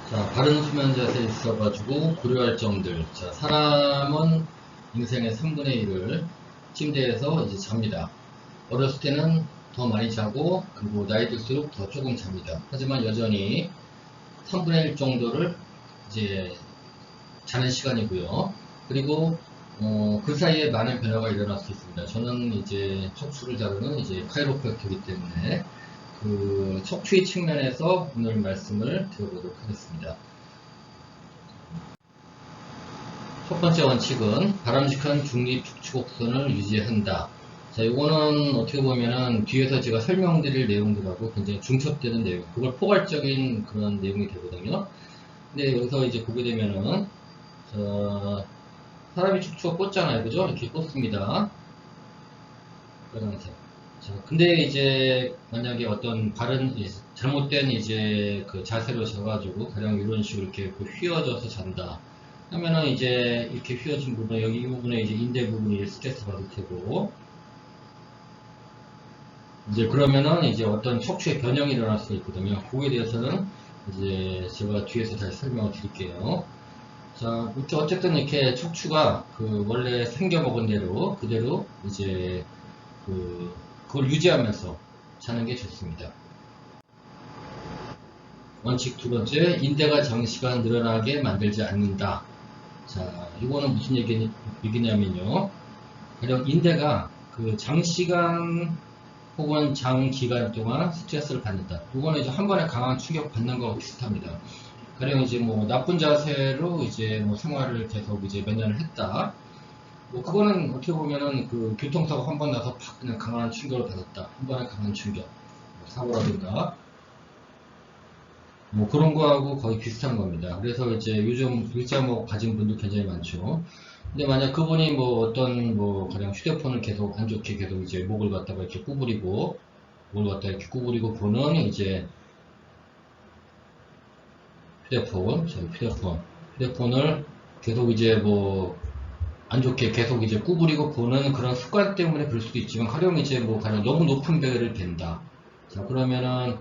자, 바른 수면 자세에 있어가지고 고려할 점들. 자, 사람은 인생의 3분의 1을 침대에서 이제 잡니다. 어렸을 때는 더 많이 자고, 그리고 나이 들수록 더 조금 잡니다. 하지만 여전히 3분의 1 정도를 이제 자는 시간이고요. 그리고 그 사이에 많은 변화가 일어날 수 있습니다. 저는 이제 척추를 다루는 이제 카이로프랙터이기 때문에 그 척추의 측면에서 오늘 말씀을 드려보도록 하겠습니다. 첫 번째 원칙은 바람직한 중립 축축 곡선을 유지한다. 자, 이거는 어떻게 보면은 뒤에서 제가 설명드릴 내용들하고 굉장히 중첩되는 내용, 그걸 포괄적인 그런 내용이 되거든요. 근데 여기서 이제 보게 되면은 사람이 축축 꽂잖아요, 그죠? 이렇게 꽂습니다. 빨간색. 자, 근데 이제 만약에 어떤 잘못된 이제 그 자세로 져가지고 가령 이런 식으로 이렇게 휘어져서 잔다 하면은 이제 이렇게 휘어진 부분, 여기 이 부분에 이제 인대 부분이 스트레스 받을 테고, 이제 그러면은 이제 어떤 척추의 변형이 일어날 수 있거든요. 그거에 대해서는 이제 제가 뒤에서 다시 설명을 드릴게요. 자, 어쨌든 이렇게 척추가 그 원래 생겨먹은 대로 그대로 이제 그걸 유지하면서 자는 게 좋습니다. 원칙 두 번째, 인대가 장시간 늘어나게 만들지 않는다. 자, 이거는 무슨 얘기냐면요. 가령 인대가 그 장시간 혹은 장기간 동안 스트레스를 받는다. 이거는 이제 한 번에 강한 충격 받는 거와 비슷합니다. 가령 이제 뭐 나쁜 자세로 이제 뭐 생활을 계속 이제 몇 년을 했다. 뭐 그거는 어떻게 보면은 그 교통사고 한 번 나서 팍 그냥 강한 충격을 받았다. 한 번에 강한 충격, 뭐 사고라든가 뭐 그런 거하고 거의 비슷한 겁니다. 그래서 이제 요즘 일자목 가진 분도 굉장히 많죠. 근데 만약 그분이 뭐 어떤 뭐 가령 휴대폰을 계속 안 좋게 계속 이제 목을 갖다가 이렇게 구부리고 목을 갖다가 이렇게 구부리고 보는 이제 휴대폰을 계속 이제 뭐 안 좋게 계속 이제 구부리고 보는 그런 습관 때문에 그럴 수도 있지만, 가령 이제 뭐 가령 너무 높은 베개를 댄다. 자, 그러면은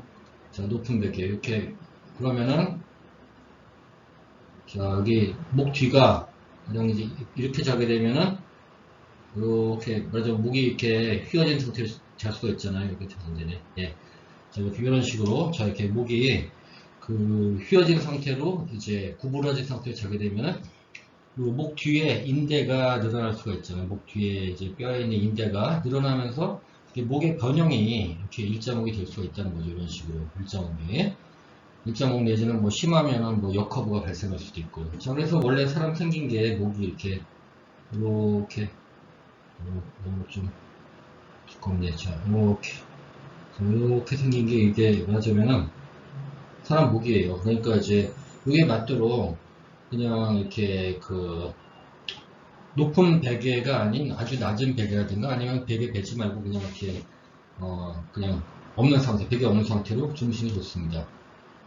자, 높은 베개 이렇게 그러면은 자, 여기 목 뒤가 가령 이제 이렇게 자게 되면은 이렇게 말하자면 목이 이렇게 휘어진 상태로 잘 수가 있잖아요. 이렇게 되네. 예. 자, 이런 식으로 자, 이렇게 목이 그 휘어진 상태로 이제 구부러진 상태로 자게 되면은 목 뒤에 인대가 늘어날 수가 있잖아요. 목 뒤에 이제 뼈에 있는 인대가 늘어나면서 목의 변형이 이렇게 일자목이 될 수가 있다는 거죠. 이런 식으로 일자목 내지는 뭐 심하면은 뭐 역커브가 발생할 수도 있고. 자, 그래서 원래 사람 생긴 게 목이 이렇게 너무 좀 두껍네. 자, 이렇게 생긴 게 이게 뭐냐면은 사람 목이에요. 그러니까 이제 이게 맞도록 그냥 이렇게 그 높은 베개가 아닌 아주 낮은 베개라든가 아니면 베개 베지 말고 그냥 이렇게 그냥 없는 상태, 베개 없는 상태로 주무시는 게 좋습니다.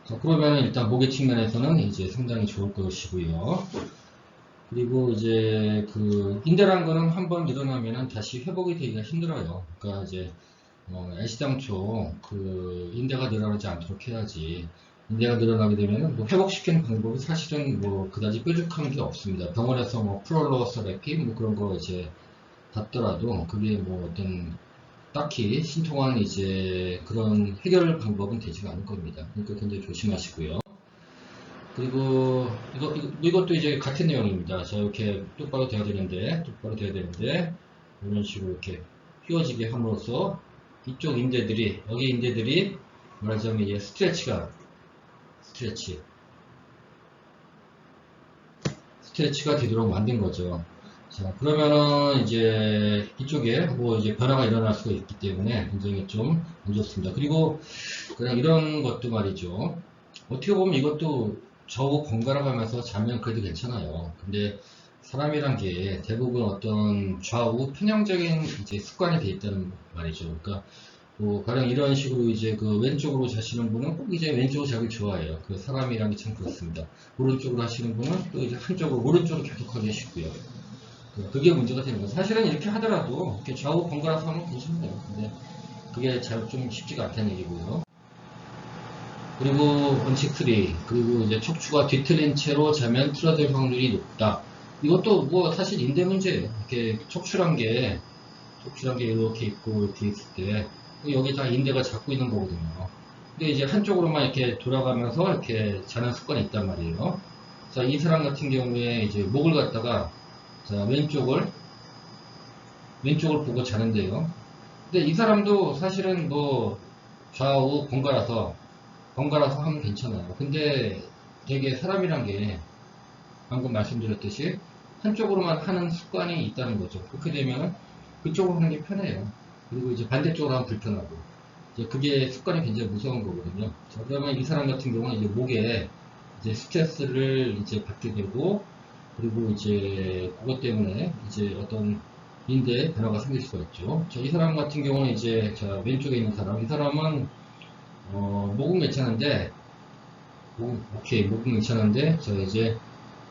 자, 그러면 일단 목의 측면에서는 이제 상당히 좋을 것이고요. 그리고 이제 그 인대라는 거는 한번 일어나면은 다시 회복이 되기가 힘들어요. 그러니까 이제 애시당초 그 인대가 늘어나지 않도록 해야지. 인대가 늘어나게 되면 뭐 회복시키는 방법이 사실은 뭐 그다지 뾰족한 게 없습니다. 병원에서 뭐 프롤로 세라피 뭐 그런 거 이제 받더라도 그게 뭐 어떤 딱히 신통한 이제 그런 해결 방법은 되지가 않을 겁니다. 그러니까 굉장히 조심하시고요. 그리고 이것도 이제 같은 내용입니다. 자, 이렇게 똑바로 돼야 되는데 이런 식으로 이렇게 휘어지게 함으로써 이쪽 인대들이, 여기 인대들이 말하자면 이제 스트레치가 되도록 만든 거죠. 자, 그러면은 이제 이쪽에 뭐 이제 변화가 일어날 수가 있기 때문에 굉장히 좀 안 좋습니다. 그리고 그냥 이런 것도 말이죠. 어떻게 보면 이것도 저우 번갈아 가면서 자면 그래도 괜찮아요. 근데 사람이란 게 대부분 어떤 좌우 편향적인 이제 습관이 돼 있다는 말이죠. 그러니까 뭐 가령 이런 식으로 이제 그 왼쪽으로 자시는 분은 꼭 이제 왼쪽으로 자기 좋아해요. 그 사람이란 게 참 그렇습니다. 오른쪽으로 하시는 분은 또 이제 한쪽으로 오른쪽으로 계속 하기 쉽고요. 그게 문제가 되는 거예요. 사실은 이렇게 하더라도 이렇게 좌우 번갈아서 하면 괜찮아요. 근데 그게 잘 좀 쉽지가 않다는 얘기고요. 그리고 원칙 3, 그리고 이제 척추가 뒤틀린 채로 자면 틀어질 확률이 높다. 이것도 뭐 사실 인대 문제예요. 이렇게 척추란 게 이렇게 있고 이렇게 있을 때 여기 다 인대가 잡고 있는 거거든요. 근데 이제 한쪽으로만 이렇게 돌아가면서 이렇게 자는 습관이 있단 말이에요. 자, 이 사람 같은 경우에 이제 목을 갖다가 자, 왼쪽을 보고 자는데요. 근데 이 사람도 사실은 뭐 좌우 번갈아서 하면 괜찮아요. 근데 되게 사람이란 게 방금 말씀드렸듯이 한쪽으로만 하는 습관이 있다는 거죠. 그렇게 되면 그쪽으로 하는 게 편해요. 그리고 이제 반대쪽으로 하면 불편하고. 이제 그게 습관이 굉장히 무서운 거거든요. 자, 그러면 이 사람 같은 경우는 이제 목에 이제 스트레스를 이제 받게 되고, 그리고 이제 그것 때문에 이제 어떤 인대에 변화가 생길 수가 있죠. 자, 이 사람 같은 경우는 이제 자, 왼쪽에 있는 사람, 이 사람은 목은 괜찮은데, 목은 괜찮은데, 자, 이제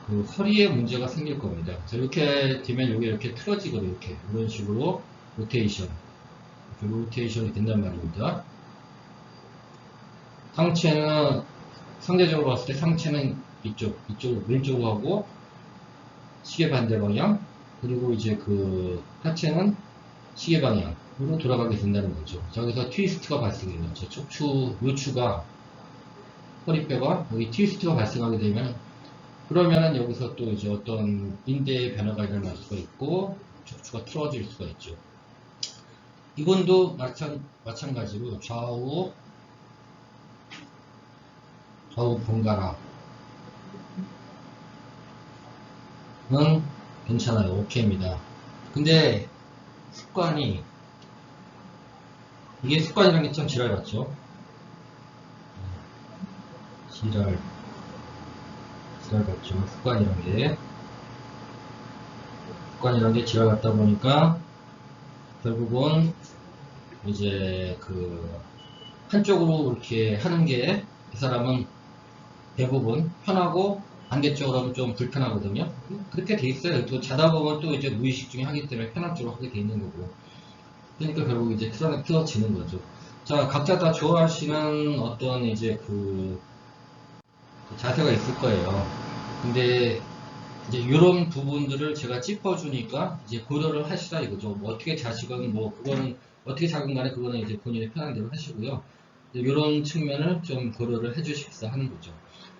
그 허리에 문제가 생길 겁니다. 자, 이렇게 되면 여기 이렇게 틀어지거든요. 이렇게 이런 식으로 로테이션이 된단 말입니다. 상체는 상대적으로 봤을 때 상체는 이쪽 왼쪽으로 하고 시계 반대 방향, 그리고 이제 그 하체는 시계 방향으로 돌아가게 된다는 거죠. 자, 여기서 트위스트가 발생해요. 척추 요추가 허리뼈가 여기 트위스트가 발생하게 되면 그러면은 여기서 또 이제 어떤 인대의 변화가 일어날 수가 있고 척추가 틀어질 수가 있죠. 이번도 마찬가지로 좌우 번갈아는 괜찮아요. 오케이입니다. 근데 이게 습관이라는 게 참 지랄 같죠? 지랄 같죠. 습관이라는 게 지랄 같다 보니까 결국은 이제 그 한쪽으로 이렇게 하는 게 이 사람은 대부분 편하고 반대쪽으로 하면 좀 불편하거든요. 그렇게 돼 있어요. 또 자다 보면 또 이제 무의식 중에 하기 때문에 편한 쪽으로 하게 돼 있는 거고. 그러니까 결국 이제 틀어지는 거죠. 자, 각자 다 좋아하시는 어떤 이제 그 자세가 있을 거예요. 근데 이제 이런 부분들을 제가 짚어주니까 이제 고려를 하시라 이거죠. 뭐 어떻게 자시건 뭐 그거는 어떻게 자건 간에 그거는 이제 본인의 편한 대로 하시고요. 이런 측면을 좀 고려를 해주십사 하는 거죠.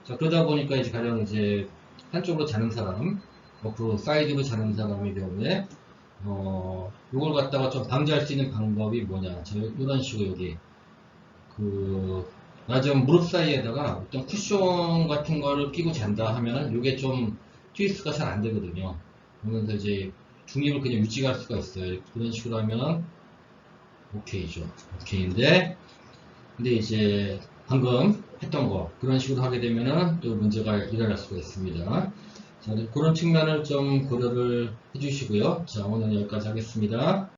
자, 그러다 보니까 이제 가령 이제 한쪽으로 자는 사람, 옆으로 사이드로 자는 사람의 경우에 이걸 갖다가 좀 방지할 수 있는 방법이 뭐냐. 자, 이런 식으로 여기 낮은 무릎 사이에다가 어떤 쿠션 같은 거를 끼고 잔다 하면은 이게 좀 트위스트가 잘 안 되거든요. 그러면서 이제 중립을 그냥 유지할 수가 있어요. 그런 식으로 하면은 오케이죠. 오케이인데, 근데 이제 방금 했던 거 그런 식으로 하게 되면은 또 문제가 일어날 수가 있습니다. 자, 그런 측면을 좀 고려를 해주시고요. 자, 오늘 여기까지 하겠습니다.